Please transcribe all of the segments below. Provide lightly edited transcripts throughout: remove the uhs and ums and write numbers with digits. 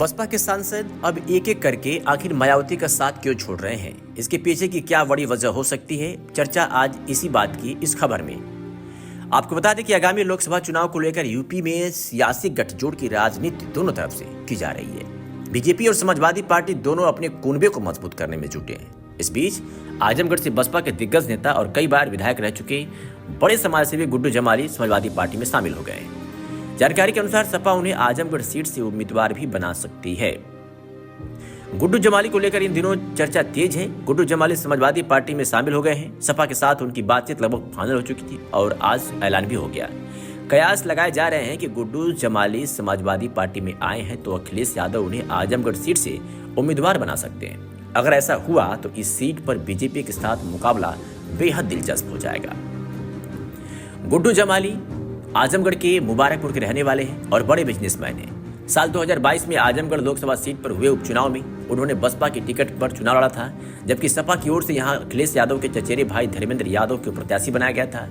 बसपा के सांसद अब एक एक करके आखिर मायावती का साथ क्यों छोड़ रहे हैं, इसके पीछे की क्या बड़ी वजह हो सकती है। चर्चा आज इसी बात की इस खबर में। आपको बता दें कि आगामी लोकसभा चुनाव को लेकर यूपी में सियासी गठजोड़ की राजनीति दोनों तरफ से की जा रही है। बीजेपी और समाजवादी पार्टी दोनों अपने कुनबे को मजबूत करने में जुटे हैं। इस बीच आजमगढ़ से बसपा के दिग्गज नेता और कई बार विधायक रह चुके बड़े समाजसेवी गुड्डू जमाली समाजवादी पार्टी में शामिल हो गए। जानकारी के अनुसार सपा उन्हें आजमगढ़ सीट से उम्मीदवार भी बना सकती है। गुड्डू जमाली को लेकर इन दिनों चर्चा तेज है। गुड्डू जमाली समाजवादी पार्टी में शामिल हो गए हैं। सपा के साथ उनकी बातचीत लगभग फाइनल हो चुकी थी और आज ऐलान भी हो गया। कयास लगाए जा रहे हैं कि गुड्डू जमाली समाजवादी पार्टी में आए हैं तो अखिलेश यादव उन्हें आजमगढ़ सीट से उम्मीदवार बना सकते हैं। अगर ऐसा हुआ तो इस सीट पर बीजेपी के साथ मुकाबला बेहद दिलचस्प हो जाएगा। गुड्डू जमाली आजमगढ़ के मुबारकपुर के रहने वाले हैं और बड़े बिजनेसमैन हैं। साल 2022 में आजमगढ़ लोकसभा सीट पर हुए उपचुनाव में उन्होंने बसपा की टिकट पर चुनाव लड़ा था, जबकि सपा की ओर से यहां अखिलेश यादव के चचेरे भाई धर्मेंद्र यादव को प्रत्याशी बनाया गया था।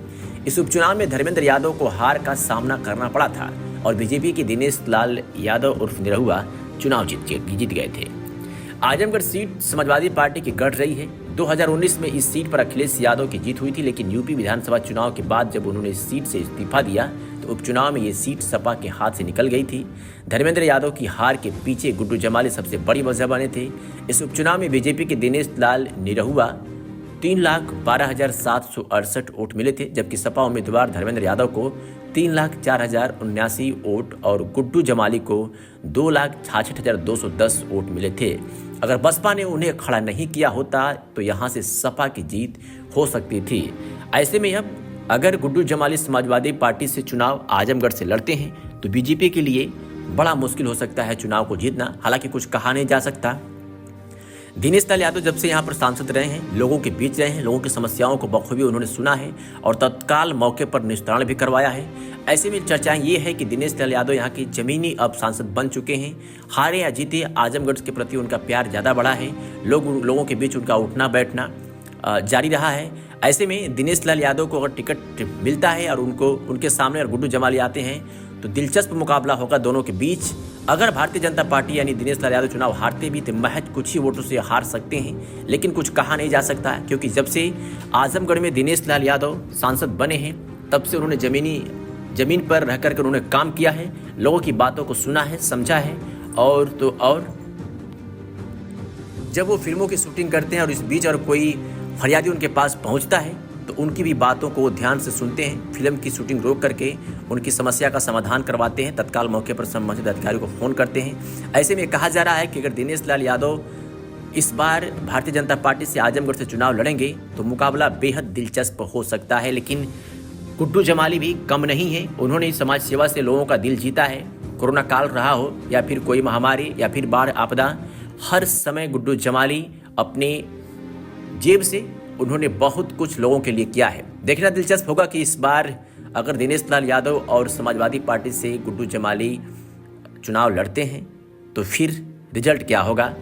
इस उपचुनाव में धर्मेंद्र यादव को हार का सामना करना पड़ा था और बीजेपी के दिनेश लाल यादव उर्फ निरहुआ चुनाव जीत गए थे। आजमगढ़ सीट समाजवादी पार्टी की गढ़ रही है। 2019 में इस सीट पर अखिलेश यादव की जीत हुई थी, लेकिन यूपी विधानसभा चुनाव के बाद जब उन्होंने इस सीट से इस्तीफा दिया तो उपचुनाव में ये सीट सपा के हाथ से निकल गई थी। धर्मेंद्र यादव की हार के पीछे गुड्डू जमाली सबसे बड़ी वजह बने थे। इस उपचुनाव में बीजेपी के दिनेश लाल निरहुआ 3,12,768 वोट मिले थे, जबकि सपा उम्मीदवार धर्मेंद्र यादव को 3,04,079 वोट और गुड्डू जमाली को 2,66,210 वोट मिले थे। अगर बसपा ने उन्हें खड़ा नहीं किया होता तो यहां से सपा की जीत हो सकती थी। ऐसे में अब अगर गुड्डू जमाली समाजवादी पार्टी से चुनाव आजमगढ़ से लड़ते हैं तो बीजेपी के लिए बड़ा मुश्किल हो सकता है चुनाव को जीतना। हालांकि कुछ कहा नहीं जा सकता। दिनेश लाल यादव जब से यहाँ पर सांसद रहे हैं, लोगों के बीच रहे हैं, लोगों की समस्याओं को बखूबी उन्होंने सुना है और तत्काल मौके पर निस्तारण भी करवाया है। ऐसे में चर्चाएं ये है कि दिनेश लाल यादव यहाँ की जमीनी अब सांसद बन चुके हैं। हारे या जीते आजमगढ़ के प्रति उनका प्यार ज़्यादा बढ़ा है। लोगों के बीच उनका उठना बैठना जारी रहा है। ऐसे में दिनेश लाल यादव को अगर टिकट मिलता है और उनके सामने और गुड्डू जमाली आते हैं तो दिलचस्प मुकाबला होगा दोनों के बीच। अगर भारतीय जनता पार्टी यानी दिनेश लाल यादव चुनाव हारते भी तो महज कुछ ही वोटों से हार सकते हैं, लेकिन कुछ कहा नहीं जा सकता है, क्योंकि जब से आजमगढ़ में दिनेश लाल यादव सांसद बने हैं तब से उन्होंने जमीन पर रह कर उन्होंने काम किया है, लोगों की बातों को सुना है, समझा है। और जब वो फिल्मों की शूटिंग करते हैं और इस बीच और कोई फरियादी उनके पास पहुंचता है तो उनकी भी बातों को ध्यान से सुनते हैं। फिल्म की शूटिंग रोक करके उनकी समस्या का समाधान करवाते हैं, तत्काल मौके पर संबंधित अधिकारियों को फ़ोन करते हैं। ऐसे में कहा जा रहा है कि अगर दिनेश लाल यादव इस बार भारतीय जनता पार्टी से आजमगढ़ से चुनाव लड़ेंगे तो मुकाबला बेहद दिलचस्प हो सकता है। लेकिन गुड्डू जमाली भी कम नहीं है। उन्होंने समाज सेवा से लोगों का दिल जीता है। कोरोना काल रहा हो या फिर कोई महामारी या फिर बाढ़ आपदा, हर समय गुड्डू जमाली अपने जेब से उन्होंने बहुत कुछ लोगों के लिए किया है। देखना दिलचस्प होगा कि इस बार अगर दिनेश लाल यादव और समाजवादी पार्टी से गुड्डू जमाली चुनाव लड़ते हैं तो फिर रिजल्ट क्या होगा।